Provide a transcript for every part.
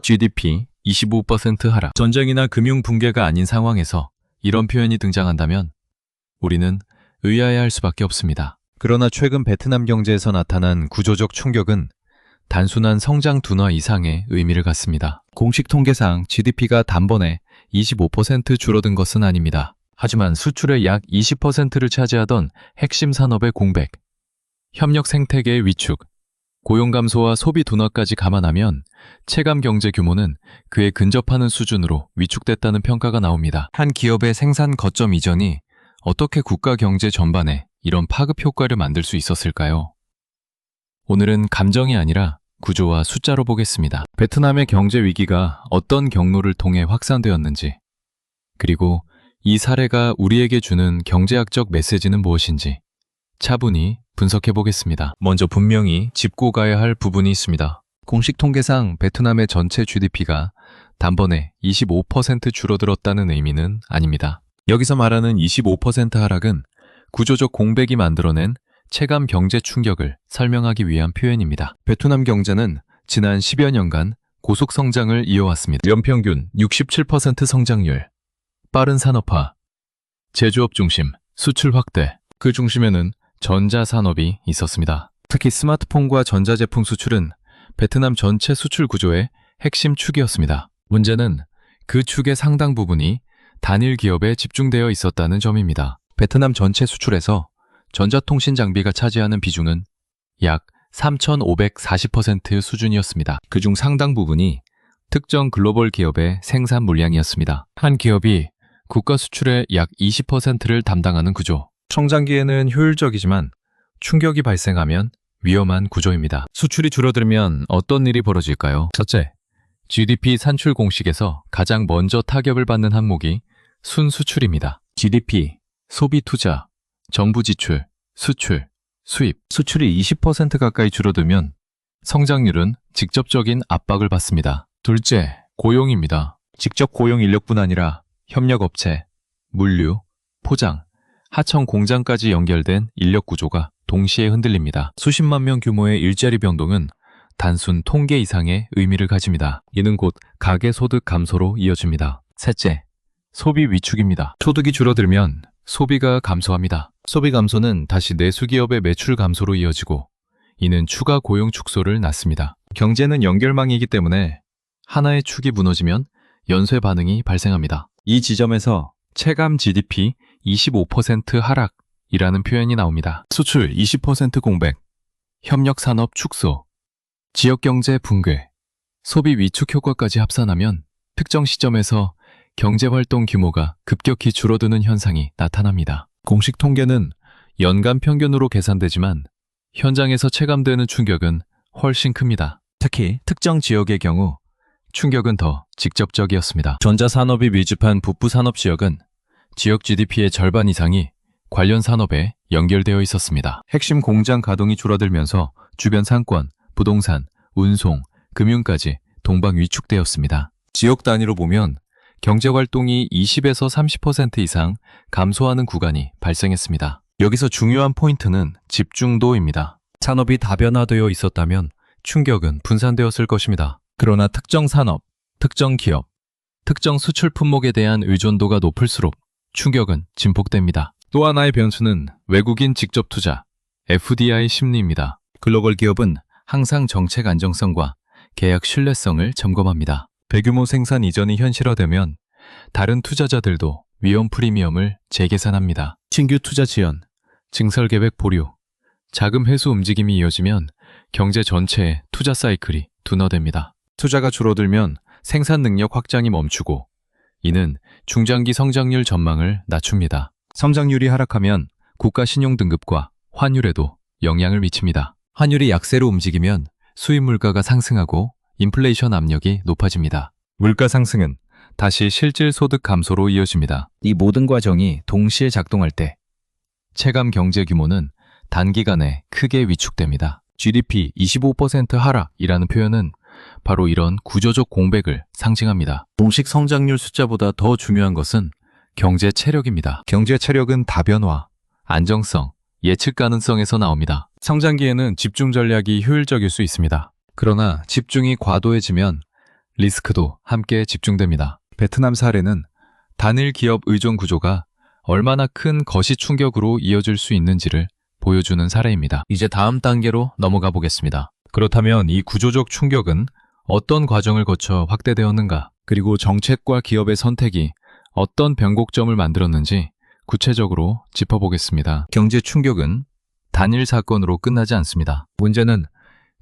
GDP 25% 하락. 전쟁이나 금융 붕괴가 아닌 상황에서 이런 표현이 등장한다면 우리는 의아해할 수밖에 없습니다. 그러나 최근 베트남 경제에서 나타난 구조적 충격은 단순한 성장 둔화 이상의 의미를 갖습니다. 공식 통계상 GDP가 단번에 25% 줄어든 것은 아닙니다. 하지만 수출의 약 20%를 차지하던 핵심 산업의 공백, 협력 생태계의 위축, 고용 감소와 소비 둔화까지 감안하면 체감 경제 규모는 그에 근접하는 수준으로 위축됐다는 평가가 나옵니다. 한 기업의 생산 거점 이전이 어떻게 국가 경제 전반에 이런 파급 효과를 만들 수 있었을까요? 오늘은 감정이 아니라 구조와 숫자로 보겠습니다. 베트남의 경제 위기가 어떤 경로를 통해 확산되었는지, 그리고 이 사례가 우리에게 주는 경제학적 메시지는 무엇인지 차분히 분석해 보겠습니다. 먼저 분명히 짚고 가야 할 부분이 있습니다. 공식 통계상 베트남의 전체 GDP가 단번에 25% 줄어들었다는 의미는 아닙니다. 여기서 말하는 25% 하락은 구조적 공백이 만들어낸 체감 경제 충격을 설명하기 위한 표현입니다. 베트남 경제는 지난 10여 년간 고속 성장을 이어왔습니다. 연평균 67% 성장률, 빠른 산업화, 제조업 중심, 수출 확대, 그 중심에는 전자산업이 있었습니다. 특히 스마트폰과 전자제품 수출은 베트남 전체 수출 구조의 핵심 축이었습니다. 문제는 그 축의 상당 부분이 단일 기업에 집중되어 있었다는 점입니다. 베트남 전체 수출에서 전자통신 장비가 차지하는 비중은 약 3,540% 수준이었습니다. 그중 상당 부분이 특정 글로벌 기업의 생산 물량이었습니다. 한 기업이 국가 수출의 약 20%를 담당하는 구조. 성장기에는 효율적이지만 충격이 발생하면 위험한 구조입니다. 수출이 줄어들면 어떤 일이 벌어질까요? 첫째, GDP 산출 공식에서 가장 먼저 타격을 받는 항목이 순수출입니다. GDP, 소비 투자, 정부 지출, 수출, 수입. 수출이 20% 가까이 줄어들면 성장률은 직접적인 압박을 받습니다. 둘째, 고용입니다. 직접 고용 인력뿐 아니라 협력업체, 물류, 포장, 하청 공장까지 연결된 인력 구조가 동시에 흔들립니다. 수십만 명 규모의 일자리 변동은 단순 통계 이상의 의미를 가집니다. 이는 곧 가계 소득 감소로 이어집니다. 셋째, 소비 위축입니다. 소득이 줄어들면 소비가 감소합니다. 소비 감소는 다시 내수기업의 매출 감소로 이어지고 이는 추가 고용 축소를 낳습니다. 경제는 연결망이기 때문에 하나의 축이 무너지면 연쇄 반응이 발생합니다. 이 지점에서 체감 GDP 25% 하락이라는 표현이 나옵니다. 수출 20% 공백, 협력산업 축소, 지역경제 붕괴, 소비 위축 효과까지 합산하면 특정 시점에서 경제활동 규모가 급격히 줄어드는 현상이 나타납니다. 공식 통계는 연간 평균으로 계산되지만 현장에서 체감되는 충격은 훨씬 큽니다. 특히 특정 지역의 경우 충격은 더 직접적이었습니다. 전자산업이 밀집한 북부 산업 지역은 지역 GDP의 절반 이상이 관련 산업에 연결되어 있었습니다. 핵심 공장 가동이 줄어들면서 주변 상권, 부동산, 운송, 금융까지 동방 위축되었습니다. 지역 단위로 보면 경제활동이 20에서 30% 이상 감소하는 구간이 발생했습니다. 여기서 중요한 포인트는 집중도입니다. 산업이 다변화되어 있었다면 충격은 분산되었을 것입니다. 그러나 특정 산업, 특정 기업, 특정 수출 품목에 대한 의존도가 높을수록 충격은 증폭됩니다. 또 하나의 변수는 외국인 직접 투자, FDI 심리입니다. 글로벌 기업은 항상 정책 안정성과 계약 신뢰성을 점검합니다. 대규모 생산 이전이 현실화되면 다른 투자자들도 위험 프리미엄을 재계산합니다. 신규 투자 지연, 증설 계획 보류, 자금 회수 움직임이 이어지면 경제 전체의 투자 사이클이 둔화됩니다. 투자가 줄어들면 생산 능력 확장이 멈추고 이는 중장기 성장률 전망을 낮춥니다. 성장률이 하락하면 국가 신용 등급과 환율에도 영향을 미칩니다. 환율이 약세로 움직이면 수입 물가가 상승하고 인플레이션 압력이 높아집니다. 물가 상승은 다시 실질 소득 감소로 이어집니다. 이 모든 과정이 동시에 작동할 때 체감 경제 규모는 단기간에 크게 위축됩니다. GDP 25% 하락이라는 표현은 바로 이런 구조적 공백을 상징합니다. 공식 성장률 숫자보다 더 중요한 것은 경제 체력입니다. 경제 체력은 다변화, 안정성, 예측 가능성에서 나옵니다. 성장기에는 집중 전략이 효율적일 수 있습니다. 그러나 집중이 과도해지면 리스크도 함께 집중됩니다. 베트남 사례는 단일 기업 의존 구조가 얼마나 큰 거시 충격으로 이어질 수 있는지를 보여주는 사례입니다. 이제 다음 단계로 넘어가 보겠습니다. 그렇다면 이 구조적 충격은 어떤 과정을 거쳐 확대되었는가? 그리고 정책과 기업의 선택이 어떤 변곡점을 만들었는지 구체적으로 짚어보겠습니다. 경제 충격은 단일 사건으로 끝나지 않습니다. 문제는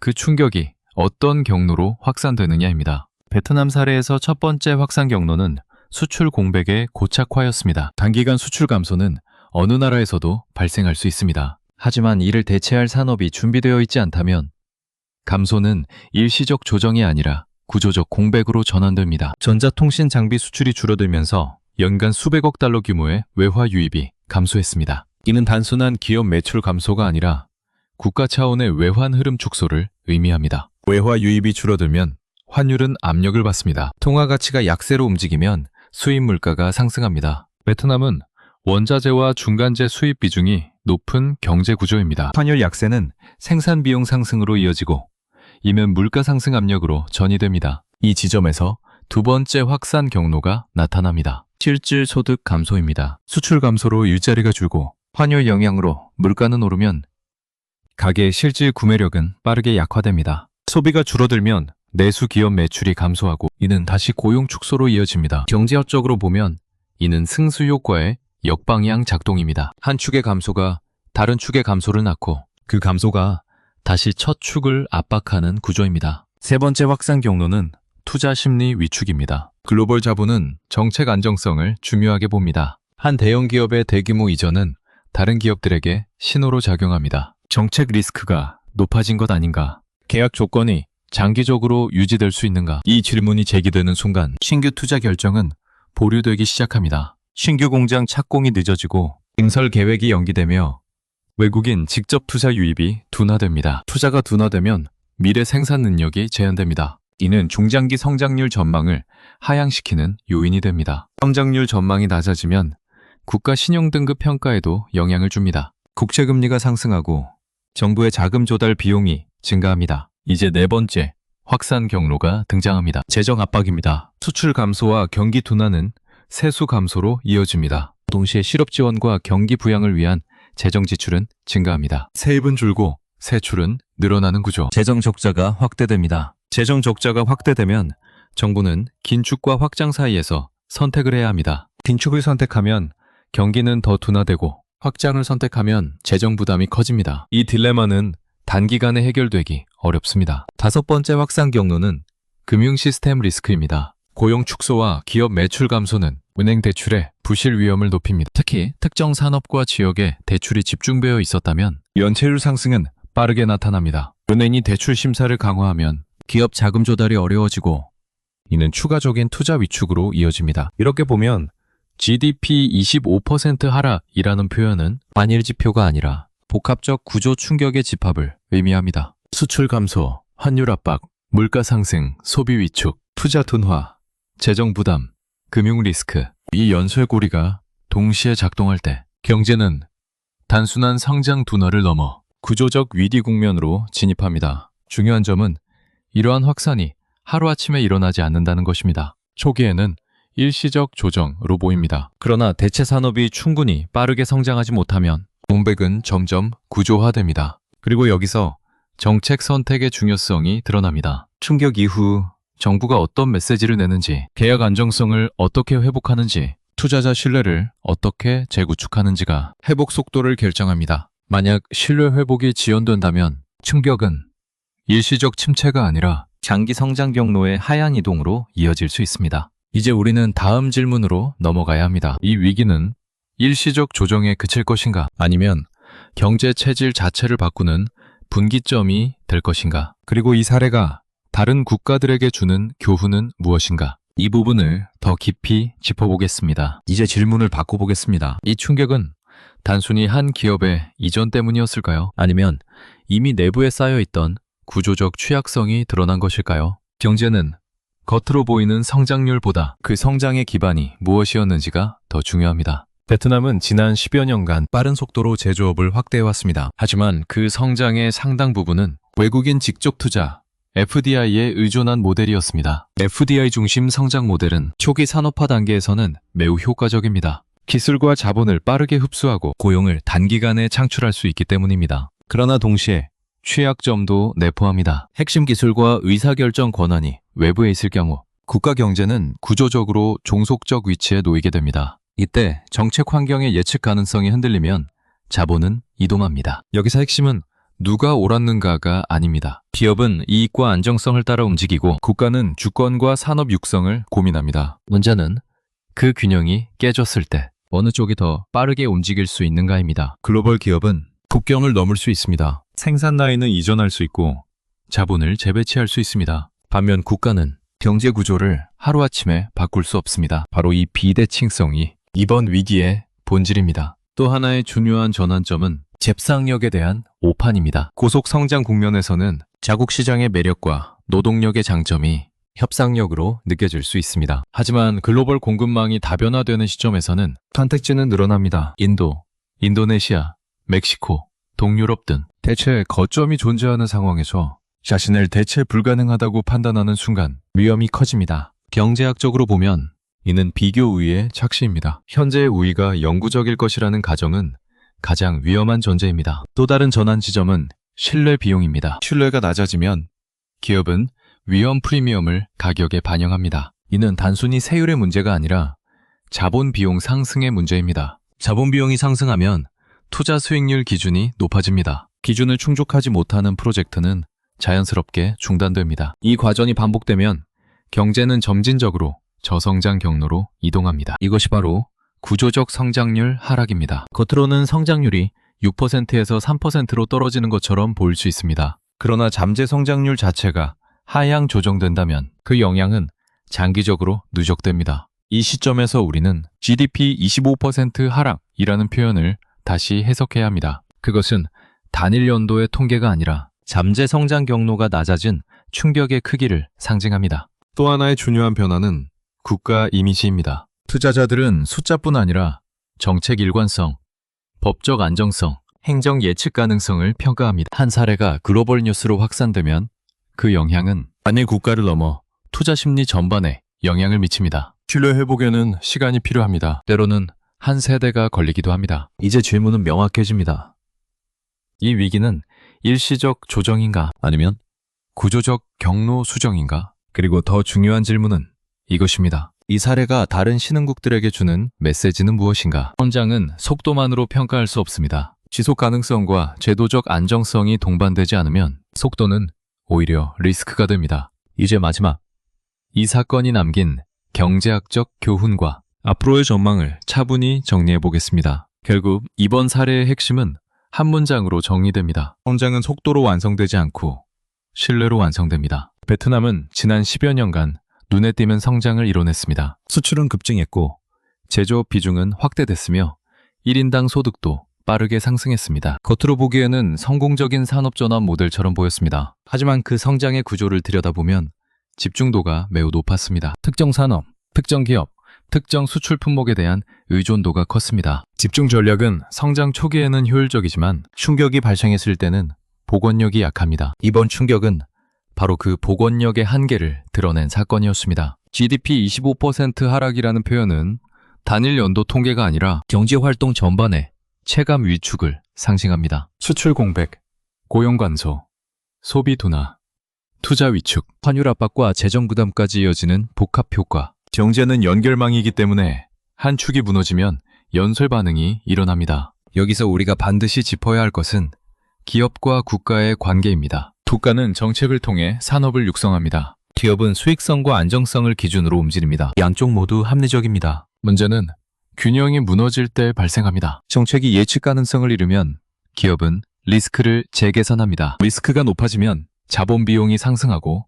그 충격이 어떤 경로로 확산되느냐입니다. 베트남 사례에서 첫 번째 확산 경로는 수출 공백의 고착화였습니다. 단기간 수출 감소는 어느 나라에서도 발생할 수 있습니다. 하지만 이를 대체할 산업이 준비되어 있지 않다면 감소는 일시적 조정이 아니라 구조적 공백으로 전환됩니다. 전자통신 장비 수출이 줄어들면서 연간 수백억 달러 규모의 외화 유입이 감소했습니다. 이는 단순한 기업 매출 감소가 아니라 국가 차원의 외환 흐름 축소를 의미합니다. 외화 유입이 줄어들면 환율은 압력을 받습니다. 통화 가치가 약세로 움직이면 수입 물가가 상승합니다. 베트남은 원자재와 중간재 수입 비중이 높은 경제 구조입니다. 환율 약세는 생산 비용 상승으로 이어지고 이면 물가 상승 압력으로 전이됩니다. 이 지점에서 두 번째 확산 경로가 나타납니다. 실질 소득 감소입니다. 수출 감소로 일자리가 줄고 환율 영향으로 물가는 오르면 가계의 실질 구매력은 빠르게 약화됩니다. 소비가 줄어들면 내수 기업 매출이 감소하고 이는 다시 고용 축소로 이어집니다. 경제학적으로 보면 이는 승수 효과의 역방향 작동입니다. 한 축의 감소가 다른 축의 감소를 낳고 그 감소가 다시 첫 축을 압박하는 구조입니다. 세 번째 확산 경로는 투자 심리 위축입니다. 글로벌 자본은 정책 안정성을 중요하게 봅니다. 한 대형 기업의 대규모 이전은 다른 기업들에게 신호로 작용합니다. 정책 리스크가 높아진 것 아닌가? 계약 조건이 장기적으로 유지될 수 있는가? 이 질문이 제기되는 순간 신규 투자 결정은 보류되기 시작합니다. 신규 공장 착공이 늦어지고 증설 계획이 연기되며 외국인 직접 투자 유입이 둔화됩니다. 투자가 둔화되면 미래 생산 능력이 제한됩니다. 이는 중장기 성장률 전망을 하향시키는 요인이 됩니다. 성장률 전망이 낮아지면 국가 신용등급 평가에도 영향을 줍니다. 국채금리가 상승하고 정부의 자금 조달 비용이 증가합니다. 이제 네 번째 확산 경로가 등장합니다. 재정 압박입니다. 수출 감소와 경기 둔화는 세수 감소로 이어집니다. 동시에 실업 지원과 경기 부양을 위한 재정 지출은 증가합니다. 세입은 줄고 세출은 늘어나는 구조. 재정 적자가 확대됩니다. 재정 적자가 확대되면 정부는 긴축과 확장 사이에서 선택을 해야 합니다. 긴축을 선택하면 경기는 더 둔화되고 확장을 선택하면 재정 부담이 커집니다. 이 딜레마는 단기간에 해결되기 어렵습니다. 다섯 번째 확산 경로는 금융 시스템 리스크입니다. 고용 축소와 기업 매출 감소는 은행 대출의 부실 위험을 높입니다. 특히 특정 산업과 지역에 대출이 집중되어 있었다면 연체율 상승은 빠르게 나타납니다. 은행이 대출 심사를 강화하면 기업 자금 조달이 어려워지고 이는 추가적인 투자 위축으로 이어집니다. 이렇게 보면 GDP 25% 하락이라는 표현은 단일 지표가 아니라 복합적 구조 충격의 집합을 의미합니다. 수출 감소, 환율 압박, 물가 상승, 소비 위축, 투자 둔화, 재정 부담, 금융 리스크, 이 연쇄고리가 동시에 작동할 때 경제는 단순한 성장 둔화를 넘어 구조적 위기 국면으로 진입합니다. 중요한 점은 이러한 확산이 하루아침에 일어나지 않는다는 것입니다. 초기에는 일시적 조정으로 보입니다. 그러나 대체 산업이 충분히 빠르게 성장하지 못하면 공백은 점점 구조화됩니다. 그리고 여기서 정책 선택의 중요성이 드러납니다. 충격 이후 정부가 어떤 메시지를 내는지, 계약 안정성을 어떻게 회복하는지, 투자자 신뢰를 어떻게 재구축하는지가 회복 속도를 결정합니다. 만약 신뢰 회복이 지연된다면 충격은 일시적 침체가 아니라 장기 성장 경로의 하향 이동으로 이어질 수 있습니다. 이제 우리는 다음 질문으로 넘어가야 합니다. 이 위기는 일시적 조정에 그칠 것인가? 아니면 경제 체질 자체를 바꾸는 분기점이 될 것인가? 그리고 이 사례가 다른 국가들에게 주는 교훈은 무엇인가? 이 부분을 더 깊이 짚어보겠습니다. 이제 질문을 바꿔보겠습니다. 이 충격은 단순히 한 기업의 이전 때문이었을까요? 아니면 이미 내부에 쌓여있던 구조적 취약성이 드러난 것일까요? 경제는 겉으로 보이는 성장률보다 그 성장의 기반이 무엇이었는지가 더 중요합니다. 베트남은 지난 10여 년간 빠른 속도로 제조업을 확대해왔습니다. 하지만 그 성장의 상당 부분은 외국인 직접 투자, FDI에 의존한 모델이었습니다. FDI 중심 성장 모델은 초기 산업화 단계에서는 매우 효과적입니다. 기술과 자본을 빠르게 흡수하고 고용을 단기간에 창출할 수 있기 때문입니다. 그러나 동시에 취약점도 내포합니다. 핵심 기술과 의사결정 권한이 외부에 있을 경우 국가 경제는 구조적으로 종속적 위치에 놓이게 됩니다. 이때 정책 환경의 예측 가능성이 흔들리면 자본은 이동합니다. 여기서 핵심은 누가 옳았는가가 아닙니다. 기업은 이익과 안정성을 따라 움직이고 국가는 주권과 산업 육성을 고민합니다. 문제는 그 균형이 깨졌을 때 어느 쪽이 더 빠르게 움직일 수 있는가입니다. 글로벌 기업은 국경을 넘을 수 있습니다. 생산 라인을 이전할 수 있고 자본을 재배치할 수 있습니다. 반면 국가는 경제 구조를 하루아침에 바꿀 수 없습니다. 바로 이 비대칭성이 이번 위기의 본질입니다. 또 하나의 중요한 전환점은 잽상력에 대한 오판입니다. 고속 성장 국면에서는 자국 시장의 매력과 노동력의 장점이 협상력으로 느껴질 수 있습니다. 하지만 글로벌 공급망이 다변화되는 시점에서는 선택지는 늘어납니다. 인도, 인도네시아, 멕시코, 동유럽 등 대체 거점이 존재하는 상황에서 자신을 대체 불가능하다고 판단하는 순간 위험이 커집니다. 경제학적으로 보면 이는 비교 우위의 착시입니다. 현재의 우위가 영구적일 것이라는 가정은 가장 위험한 전제입니다. 또 다른 전환 지점은 신뢰 비용입니다. 신뢰가 낮아지면 기업은 위험 프리미엄을 가격에 반영합니다. 이는 단순히 세율의 문제가 아니라 자본 비용 상승의 문제입니다. 자본 비용이 상승하면 투자 수익률 기준이 높아집니다. 기준을 충족하지 못하는 프로젝트는 자연스럽게 중단됩니다. 이 과정이 반복되면 경제는 점진적으로 저성장 경로로 이동합니다. 이것이 바로 구조적 성장률 하락입니다. 겉으로는 성장률이 6%에서 3%로 떨어지는 것처럼 보일 수 있습니다. 그러나 잠재 성장률 자체가 하향 조정된다면 그 영향은 장기적으로 누적됩니다. 이 시점에서 우리는 GDP 25% 하락이라는 표현을 다시 해석해야 합니다. 그것은 단일 연도의 통계가 아니라 잠재 성장 경로가 낮아진 충격의 크기를 상징합니다. 또 하나의 중요한 변화는 국가 이미지입니다. 투자자들은 숫자뿐 아니라 정책 일관성, 법적 안정성, 행정 예측 가능성을 평가합니다. 한 사례가 글로벌 뉴스로 확산되면 그 영향은 단일 국가를 넘어 투자 심리 전반에 영향을 미칩니다. 신뢰 회복에는 시간이 필요합니다. 때로는 한 세대가 걸리기도 합니다. 이제 질문은 명확해집니다. 이 위기는 일시적 조정인가 아니면 구조적 경로 수정인가? 그리고 더 중요한 질문은 이것입니다. 이 사례가 다른 신흥국들에게 주는 메시지는 무엇인가? 성장은 속도만으로 평가할 수 없습니다. 지속 가능성과 제도적 안정성이 동반되지 않으면 속도는 오히려 리스크가 됩니다. 이제 마지막, 이 사건이 남긴 경제학적 교훈과 앞으로의 전망을 차분히 정리해 보겠습니다. 결국 이번 사례의 핵심은 한 문장으로 정리됩니다. 성장은 속도로 완성되지 않고 신뢰로 완성됩니다. 베트남은 지난 10여 년간 눈에 띄는 성장을 이뤄냈습니다. 수출은 급증했고 제조업 비중은 확대됐으며 1인당 소득도 빠르게 상승했습니다. 겉으로 보기에는 성공적인 산업전환 모델처럼 보였습니다. 하지만 그 성장의 구조를 들여다보면 집중도가 매우 높았습니다. 특정 산업, 특정 기업, 특정 수출 품목에 대한 의존도가 컸습니다. 집중 전략은 성장 초기에는 효율적이지만 충격이 발생했을 때는 복원력이 약합니다. 이번 충격은 바로 그 복원력의 한계를 드러낸 사건이었습니다. GDP 25% 하락이라는 표현은 단일 연도 통계가 아니라 경제활동 전반의 체감 위축을 상징합니다. 수출 공백, 고용 감소, 소비 둔화, 투자 위축, 환율 압박과 재정 부담까지 이어지는 복합 효과. 경제는 연결망이기 때문에 한 축이 무너지면 연쇄 반응이 일어납니다. 여기서 우리가 반드시 짚어야 할 것은 기업과 국가의 관계입니다. 국가는 정책을 통해 산업을 육성합니다. 기업은 수익성과 안정성을 기준으로 움직입니다. 양쪽 모두 합리적입니다. 문제는 균형이 무너질 때 발생합니다. 정책이 예측 가능성을 잃으면 기업은 리스크를 재계산합니다. 리스크가 높아지면 자본 비용이 상승하고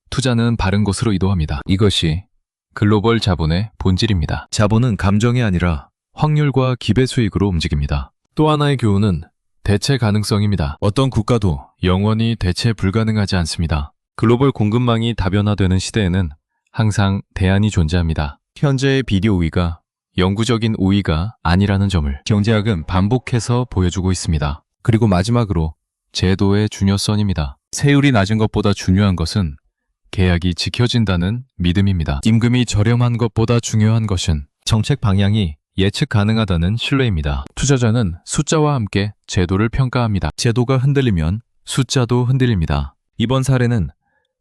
투자는 바른 곳으로 이동합니다. 이것이 글로벌 자본의 본질입니다. 자본은 감정이 아니라 확률과 기배수익으로 움직입니다. 또 하나의 교훈은 대체 가능성입니다. 어떤 국가도 영원히 대체 불가능하지 않습니다. 글로벌 공급망이 다변화되는 시대에는 항상 대안이 존재합니다. 현재의 비교 우위가 영구적인 우위가 아니라는 점을 경제학은 반복해서 보여주고 있습니다. 그리고 마지막으로 제도의 중요성입니다. 세율이 낮은 것보다 중요한 것은 계약이 지켜진다는 믿음입니다. 임금이 저렴한 것보다 중요한 것은 정책 방향이 예측 가능하다는 신뢰입니다. 투자자는 숫자와 함께 제도를 평가합니다. 제도가 흔들리면 숫자도 흔들립니다. 이번 사례는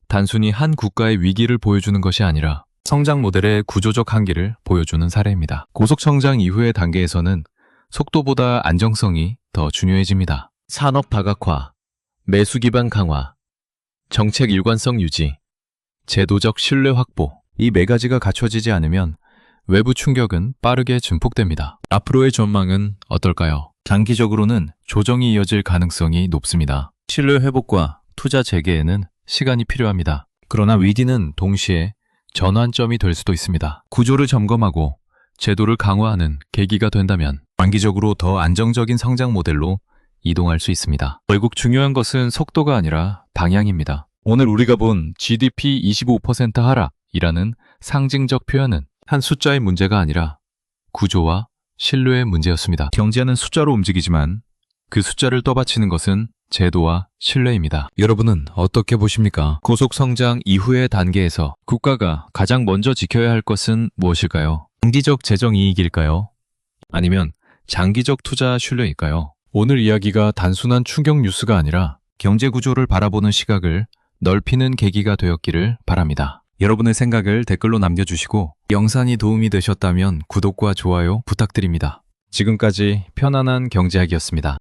단순히 한 국가의 위기를 보여주는 것이 아니라 성장 모델의 구조적 한계를 보여주는 사례입니다. 고속성장 이후의 단계에서는 속도보다 안정성이 더 중요해집니다. 산업 다각화, 매수 기반 강화, 정책 일관성 유지, 제도적 신뢰 확보, 이 네 가지가 갖춰지지 않으면 외부 충격은 빠르게 증폭됩니다. 앞으로의 전망은 어떨까요? 장기적으로는 조정이 이어질 가능성이 높습니다. 신뢰 회복과 투자 재개에는 시간이 필요합니다. 그러나 위기는 동시에 전환점이 될 수도 있습니다. 구조를 점검하고 제도를 강화하는 계기가 된다면 장기적으로 더 안정적인 성장 모델로 이동할 수 있습니다. 결국 중요한 것은 속도가 아니라 방향입니다. 오늘 우리가 본 GDP 25% 하락이라는 상징적 표현은 한 숫자의 문제가 아니라 구조와 신뢰의 문제였습니다. 경제는 숫자로 움직이지만 그 숫자를 떠받치는 것은 제도와 신뢰입니다. 여러분은 어떻게 보십니까? 고속성장 이후의 단계에서 국가가 가장 먼저 지켜야 할 것은 무엇일까요? 장기적 재정 이익일까요? 아니면 장기적 투자 신뢰일까요? 오늘 이야기가 단순한 충격 뉴스가 아니라 경제 구조를 바라보는 시각을 넓히는 계기가 되었기를 바랍니다. 여러분의 생각을 댓글로 남겨주시고 영상이 도움이 되셨다면 구독과 좋아요 부탁드립니다. 지금까지 편안한 경제학이었습니다.